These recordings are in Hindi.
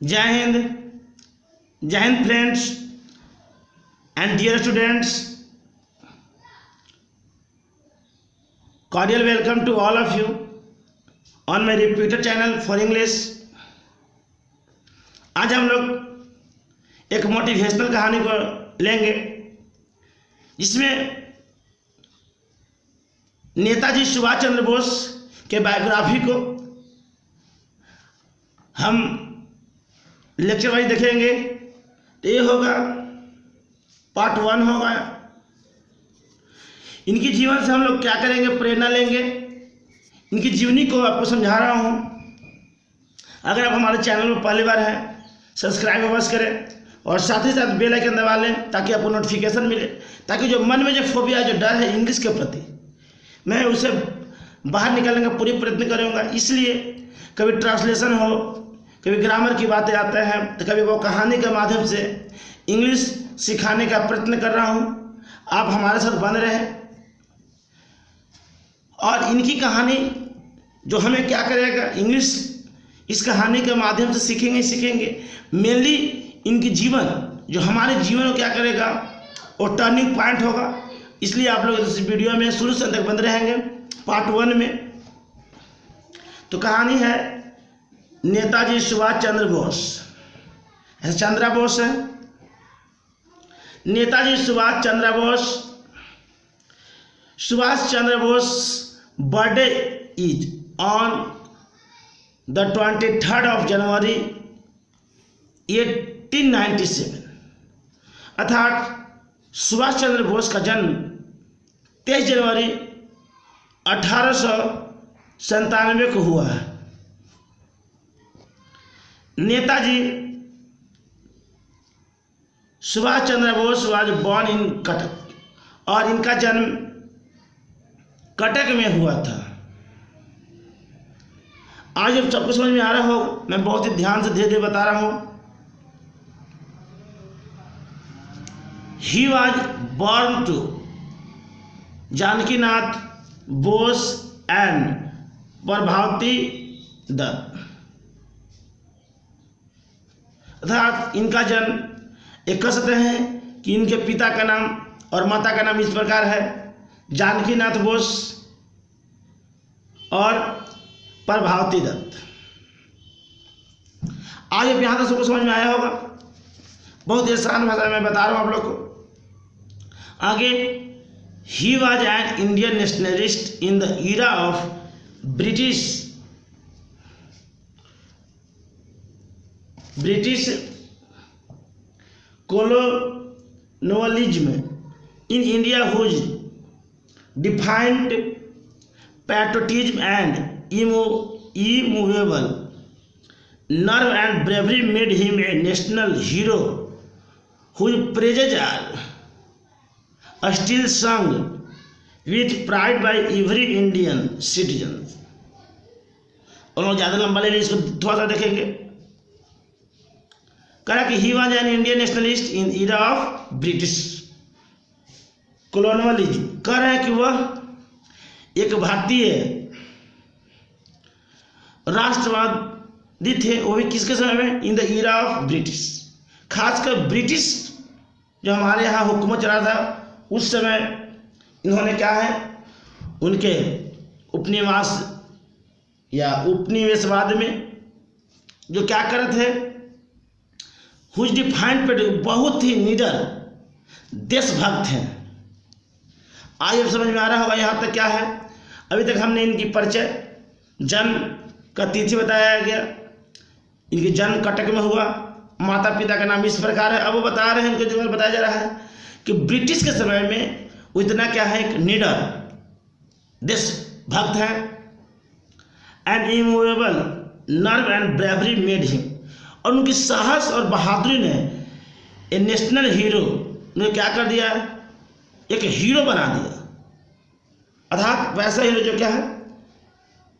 जय हिंद। जय Hind friends and dear students, cordial welcome to all of you on my repeater channel for English। आज हम लोग एक मोटिवेशनल कहानी को लेंगे जिसमें नेताजी सुभाष चंद्र बोस के बायोग्राफी को हम लेक्चर वाइज देखेंगे। तो ये होगा पार्ट 1 होगा। इनकी जीवन से हम लोग क्या करेंगे, प्रेरणा लेंगे। इनकी जीवनी को आपको समझा रहा हूँ। अगर आप हमारे चैनल में पहली बार हैं, सब्सक्राइब अवश्य करें और साथ ही साथ बेल आइकन दबा लें ताकि आपको नोटिफिकेशन मिले, ताकि जो मन में जो फोबिया, जो डर है इंग्लिश के प्रति, मैं उसे बाहर निकालने का पूरी प्रयत्न करूँगा। इसलिए कभी ट्रांसलेशन हो, कभी ग्रामर की बातें आते हैं, तो कभी वो कहानी के माध्यम से इंग्लिश सिखाने का प्रयत्न कर रहा हूँ। आप हमारे साथ बने रहें और इनकी कहानी जो हमें क्या करेगा, इंग्लिश इस कहानी के माध्यम से सीखेंगे। मेनली इनकी जीवन जो हमारे जीवन को क्या करेगा, वो टर्निंग पॉइंट होगा। इसलिए आप लोग इस वीडियो में शुरू से अंत तक बने रहेंगे। पार्ट 1 में तो कहानी है नेताजी सुभाष चंद्र बोस। ऐसे चंद्रा बोस है, Netaji Subhash Chandra Bose. Subhash Chandra Bose birthday is on the 23rd of January 1897। अर्थात सुभाष चंद्र बोस का जन्म 23 जनवरी 1897 को हुआ है। Netaji Subhash Chandra Bose was born in Cuttack, और इनका जन्म कटक में हुआ था। आज जब सबको समझ में आ रहा हो, मैं बहुत ही ध्यान से धीरे धीरे बता रहा हूं। He was born to Janakinath Bose and Prabhavati Dutt. अर्थात इनका जन्म एक कह सकते हैं कि इनके पिता का नाम और माता का नाम इस प्रकार है, जानकीनाथ बोस और प्रभावती दत्त। आज अब यहाँ तक सबको समझ में आया होगा। बहुत आसान भाषा में बता रहा हूँ आप लोग को। आगे, he was an Indian nationalist in the era of British colonialism in India, whose defined patriotism and immovable nerve and bravery made him a national hero, whose praises are still sung with pride by every Indian citizen। और लोग ज़्यादा लंबा ले लीजिए, इसको थोड़ा सा देखेंगे। कहा कि he was an Indian nationalist in era of British colonialism. कह रहे हैं कि वह एक भारतीय राष्ट्रवादी थे, वो भी किसके समय में, in the era of British. खासकर ब्रिटिश जो हमारे यहाँ हुकूमत चला था उस समय इन्होंने क्या है, उनके उपनिवास या उपनिवेशवाद में जो क्या कर रहे थे, हुज डिफाइंड पे बहुत ही निडर देशभक्त हैं। आज अब समझ में आ रहा होगा यहाँ तक क्या है। अभी तक हमने इनकी परिचय, जन्म का तिथि बताया गया, इनकी जन्म कटक में हुआ, माता पिता का नाम इस प्रकार है। अब वो बता रहे हैं, इनके जीवन बताया जा रहा है कि ब्रिटिश के समय में वो इतना क्या है, एक निडर देशभक्त हैं। And immovable nerve and bravery made him, और उनकी साहस और बहादुरी ने ए नेशनल हीरो, ने क्या कर दिया, एक हीरो बना दिया। अर्थात वैसा हीरो जो क्या है,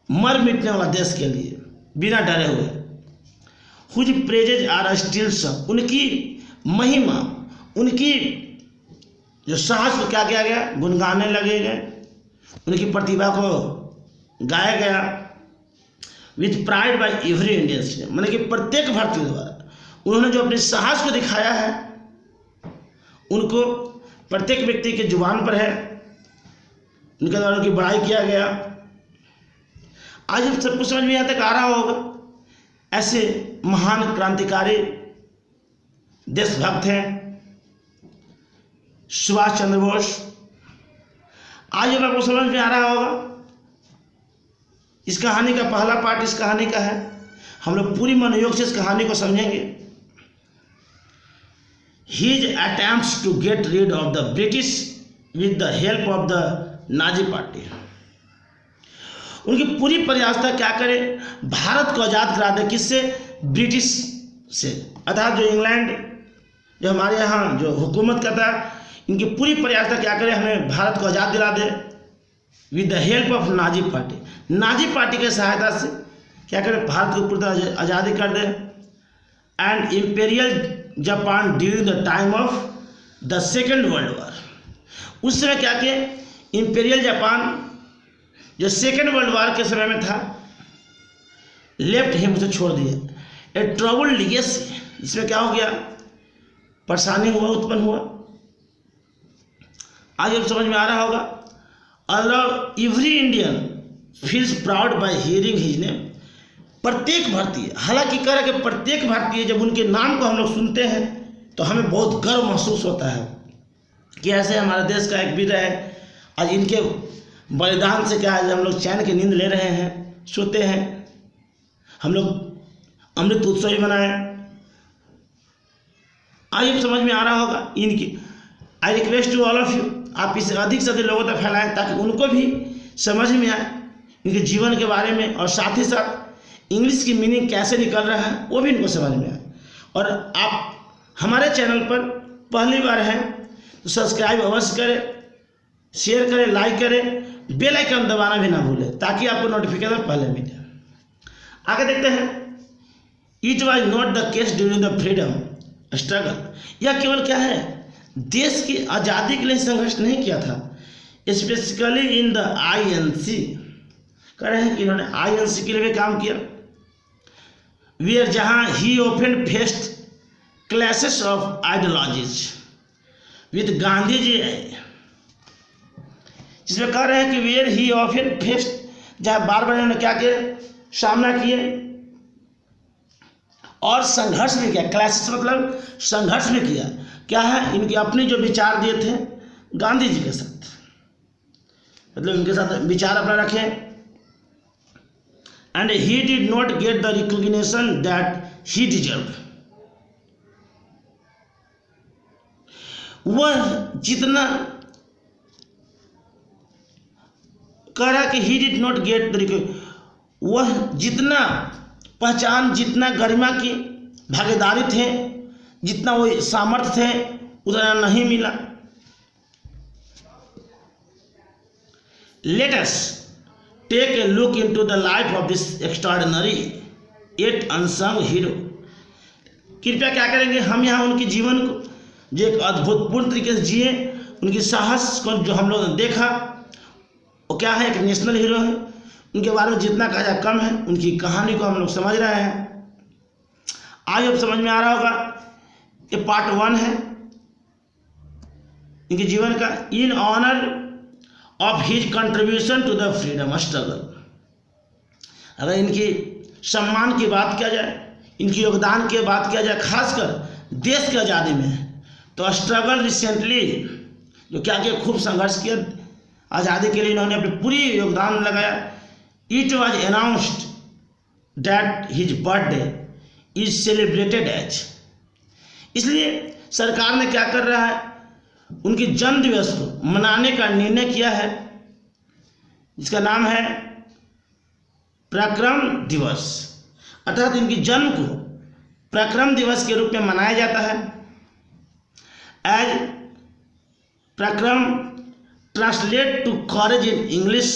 मर मिटने वाला देश के लिए बिना डरे हुए। Whose praises are still sung, उनकी महिमा, उनकी जो साहस को क्या किया गया, गुनगाने लगे गए, उनकी प्रतिभा को गाया गया। With pride by every Indian, माने कि प्रत्येक भारतीय द्वारा उन्होंने जो अपने साहस को दिखाया है, उनको प्रत्येक व्यक्ति के जुबान पर है, उनके द्वारा उनकी बड़ाई किया गया। आज हम सबको समझ में यहाँ तक आ रहा होगा, ऐसे महान क्रांतिकारी देशभक्त हैं सुभाष चंद्र बोस। आज हम आपको समझ में आ रहा होगा, इस कहानी का पहला पार्ट इस कहानी का है, हम लोग पूरी मनोयोग से इस कहानी को समझेंगे। His attempts to get rid of the British with the help of the Nazi party, उनकी पूरी प्रयासता क्या करे, भारत को आज़ाद करा दे, किससे, ब्रिटिश से, अर्थात जो इंग्लैंड जो हमारे यहाँ जो हुकूमत करता है, इनकी पूरी प्रयासता क्या करे, हमें भारत को आज़ाद दिला दे with the help of Nazi party, Nazi party की सहायता से क्या करे, भारत को पूरी तरह आज़ादी कर दे। And imperial Japan during the time of the second world war, उस समय क्या किए, इम्पेरियल जापान जो सेकेंड वर्ल्ड वॉर के समय में था, लेफ्ट हिम, उसे छोड़ दिया। ए ट्रबल लीगेसी, इसमें क्या हो गया, परेशानी हुआ, उत्पन्न हुआ। आज अब समझ में आ रहा होगा। अल्लाह every Indian feels proud by hearing his name, प्रत्येक भारतीय, हालांकि कह रहा कि प्रत्येक भारतीय जब उनके नाम को हम लोग सुनते हैं तो हमें बहुत गर्व महसूस होता है कि ऐसे हमारे देश का एक वीर है, आज इनके बलिदान से क्या है, हम लोग चैन की नींद ले रहे हैं, सोते हैं, हम लोग अमृत उत्सव भी मनाए। आज समझ में आ रहा होगा इनकी। I request to all of you, आप इसे अधिक से अधिक लोगों तक फैलाएं ताकि उनको भी समझ में आए इनके जीवन के बारे में, और साथ ही साथ इंग्लिश की मीनिंग कैसे निकल रहा है वो भी इनको समझ में आए। और आप हमारे चैनल पर पहली बार हैं तो सब्सक्राइब अवश्य करें, शेयर करें, लाइक करें, बेल आइकन दबाना भी ना भूलें ताकि आपको नोटिफिकेशन पहले मिले। आगे देखते हैं। It was not the case during the freedom struggle, यह केवल क्या है, देश की आज़ादी के लिए संघर्ष नहीं किया था, स्पेसिफिकली इन द INC, कह रहे हैं कि इन्होंने INC के लिए भी काम किया, वेयर जहाँ he often faced clashes of ideologies with Gandhi ji, जिसमें कह रहे हैं कि वेयर ही ऑफन फेस्ड, जहाँ बार बार इन्होंने क्या किया, सामना किए और संघर्ष भी किया। क्लैशेस मतलब संघर्ष भी किया। क्या है, इनके अपने जो विचार दिए थे गांधी जी के साथ, मतलब इनके साथ विचार अपना रखे। And he did not get the recognition that he deserve, वह जितना कह रहा कि he did not get the, वह जितना पहचान, जितना गरिमा की भागीदारी थे, जितना वो सामर्थ्य थे, उतना नहीं मिला। Let us take a look into the life of this extraordinary yet unsung hero, कृपया क्या करेंगे, हम यहाँ उनके जीवन को जो एक अद्भुतपूर्ण तरीके से जिए, उनकी साहस को जो हम लोगों ने देखा, वो क्या है, एक नेशनल हीरो है, उनके बारे में जितना कहा जाए कम है, उनकी कहानी को हम लोग समझ रहे हैं। आज अब समझ में आ रहा होगा, ये पार्ट 1 है इनके जीवन का। In honour of his contribution to the freedom struggle, अगर इनकी सम्मान की बात किया जाए, इनकी योगदान की बात किया जाए, खासकर देश की आज़ादी में, तो स्ट्रगल रिसेंटली जो क्या किया, खूब संघर्ष किया आज़ादी के लिए, इन्होंने अपनी पूरी योगदान लगाया। It was announced that his birthday is celebrated as, इसलिए सरकार ने क्या कर रहा है, उनके जन्म दिवस को मनाने का निर्णय किया है, जिसका नाम है पराक्रम दिवस, अर्थात इनकी जन्म को पराक्रम दिवस के रूप में मनाया जाता है। As parakram translate to courage in English,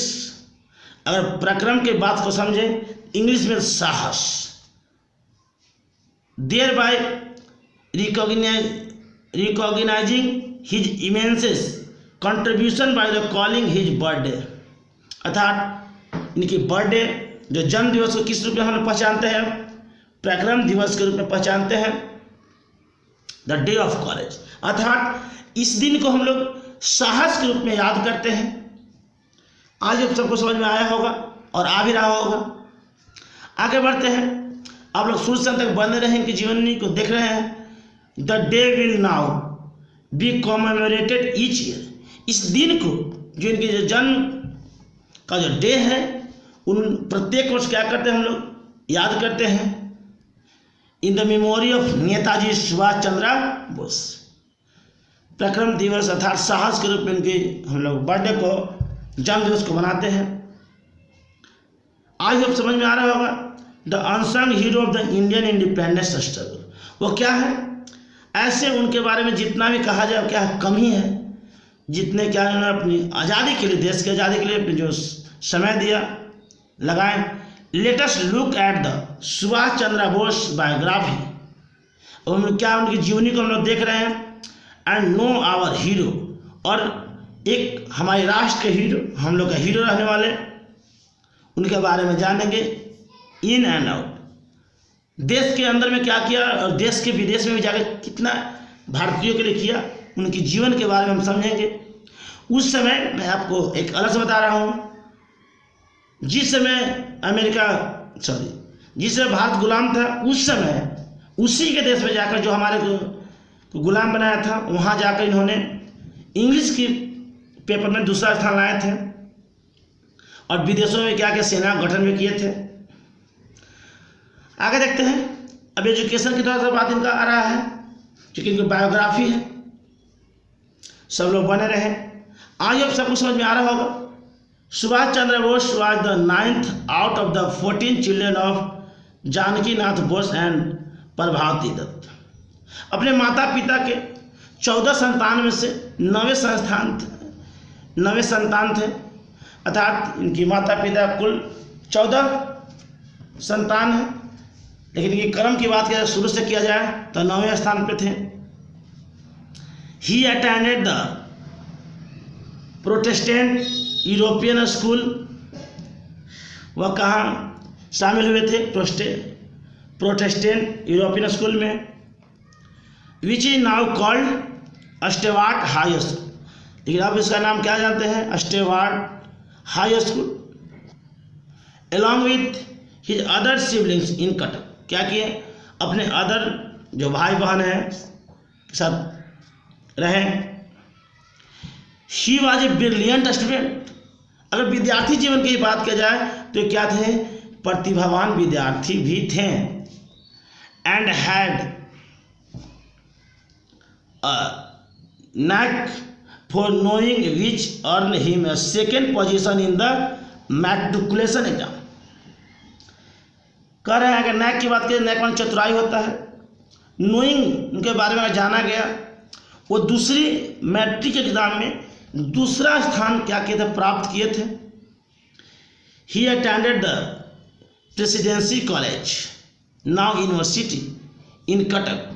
अगर पराक्रम के बात को समझे इंग्लिश में साहस, there by recognising his immense contribution by the calling his birthday, अर्थात इनकी बर्थडे जो जन्म दिवस को किस रूप में हम लोग पहचानते हैं? पराक्रम दिवस के रूप में पहचानते हैं, द डे ऑफ कॉरेज। अर्थात इस दिन को हम लोग साहस के रूप में याद करते हैं। आज अब सबको समझ में आया होगा और आ भी रहा होगा। आगे बढ़ते हैं, आप लोग शुरू से अंत तक बने रहें, इनकी जीवनी को देख रहे हैं। The day will now be commemorated each year. इस दिन को, जो इनके जो जन्म का जो डे है, उन प्रत्येक वर्ष क्या करते हैं हम लोग? याद करते हैं। In the memory of Netaji Subhash Chandra Bose. Parakram Diwas अर्थात साहस के रूप में इनके हम लोग बर्थडे को, जन्म दिवस को मनाते हैं। आज अब समझ में आ रहा होगा, the unsung hero of the Indian independence struggle. वो क्या है? ऐसे उनके बारे में जितना भी कहा जाए क्या है, कम ही है। जितने क्या उन्होंने अपनी आज़ादी के लिए, देश की आज़ादी के लिए अपने जो समय दिया, लगाएं। Let us look at the Subhash Chandra Bose biography. और हम क्या उनकी जीवनी को हम लोग देख रहे हैं। एंड नो आवर हीरो, और एक हमारे राष्ट्र के हीरो, हम लोग का हीरो रहने वाले, उनके बारे में जानेंगे। इन एंड आउट, देश के अंदर में क्या किया और देश के विदेश में भी जाकर कितना भारतीयों के लिए किया, उनके जीवन के बारे में हम समझेंगे। उस समय मैं आपको एक अलग से बता रहा हूँ, जिस समय जिस समय भारत गुलाम था, उस समय उसी के देश में जाकर जो हमारे को गुलाम बनाया था, वहाँ जाकर इन्होंने इंग्लिश की पेपर में दूसरा स्थान लाए थे। और विदेशों में क्या क्या सेना गठन भी किए थे। आगे देखते हैं। अब एजुकेशन की तरह से बात इनका आ रहा है, क्योंकि इनकी बायोग्राफी है। सब लोग बने रहे। आज अब सबको समझ में आ रहा होगा, Subhash Chandra Bose was the 9th out of the 14 children of Janaki Nath Bose and Prabhavati Dutt. अपने माता पिता के 14 संतान में से 9वें संतान थे। अर्थात इनकी माता पिता कुल 14 संतान हैं, लेकिन इनके कर्म की बात करें शुरू से किया जाए तो 9वें स्थान पे थे। He attended the Protestant European school. वह कहाँ शामिल हुए थे? प्रोटेस्टेंट यूरोपियन स्कूल में, which is now called Stewart high school. लेकिन अब इसका नाम क्या जानते हैं? Stewart high school. Along with his other siblings in Cuttack. क्या किए? अपने अदर जो भाई बहन हैं के साथ रहे। He was a brilliant student. अगर विद्यार्थी जीवन की बात की जाए तो क्या थे? प्रतिभावान विद्यार्थी भी थे। And had knack for knowing which earned him a second position in the matriculation exam। कह रहे हैं अगर नैक की बात करें, नैक मान चतुराई होता है। नोइंग उनके बारे में जाना गया, वो दूसरी मैट्रिक एग्जाम में दूसरा स्थान क्या किए थे? प्राप्त किए थे। He attended the Presidency College, now university in Cuttack.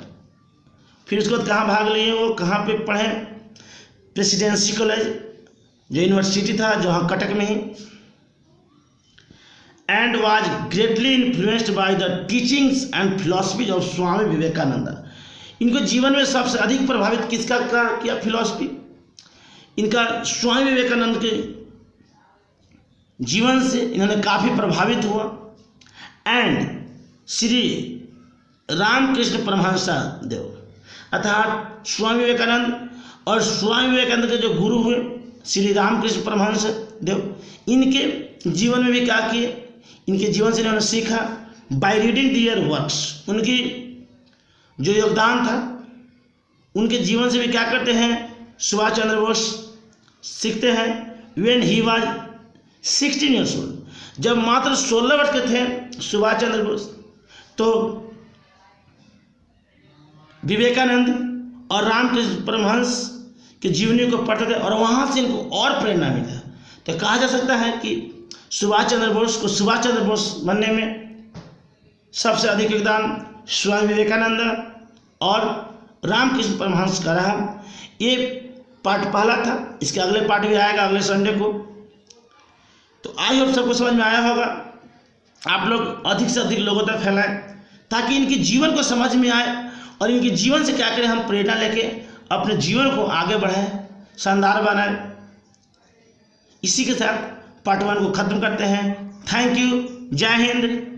फिर उसके बाद कहाँ भाग लिए? वो कहाँ पे पढ़े? प्रेसिडेंसी कॉलेज, जो यूनिवर्सिटी था जो हाँ कटक में ही। And was greatly influenced by the teachings and philosophies of Swami Vivekananda. इनको जीवन में सबसे अधिक प्रभावित किसका किया? फिलॉसफी। इनका स्वामी विवेकानंद के जीवन से इन्होंने काफ़ी प्रभावित हुआ। एंड श्री रामकृष्ण परमहंस देव, अर्थात स्वामी विवेकानंद और स्वामी विवेकानंद के जो गुरु हुए श्री रामकृष्ण परमहंस देव, इनके जीवन में भी क्या किए? इनके जीवन से इन्होंने सीखा। बाय रीडिंग दियर वर्क्स, उनकी जो योगदान था उनके जीवन से भी क्या करते हैं? सुभाष चंद्र बोस सीखते हैं। When he was 16 years old, जब मात्र 16 वर्ष के थे सुभाष चंद्र बोस, तो विवेकानंद और रामकृष्ण परमहंस के जीवनी को पढ़ते थे और वहाँ से इनको और प्रेरणा मिला। तो कहा जा सकता है कि सुभाष चंद्र बोस को सुभाष चंद्र बोस बनने में सबसे अधिक योगदान स्वामी विवेकानंद और रामकृष्ण परमहंस का रहा। ये पार्ट पहला था, इसके अगले पार्ट भी आएगा अगले संडे को। तो आई होप सबको समझ में आया होगा आप लोग अधिक से अधिक लोगों तक फैलाएं, ताकि इनके जीवन को समझ में आए और इनके जीवन से क्या करें, हम प्रेरणा लेके अपने जीवन को आगे बढ़ाएं, शानदार बनाएं। इसी के साथ पार्ट 1 को ख़त्म करते हैं। Thank you. जय हिंद।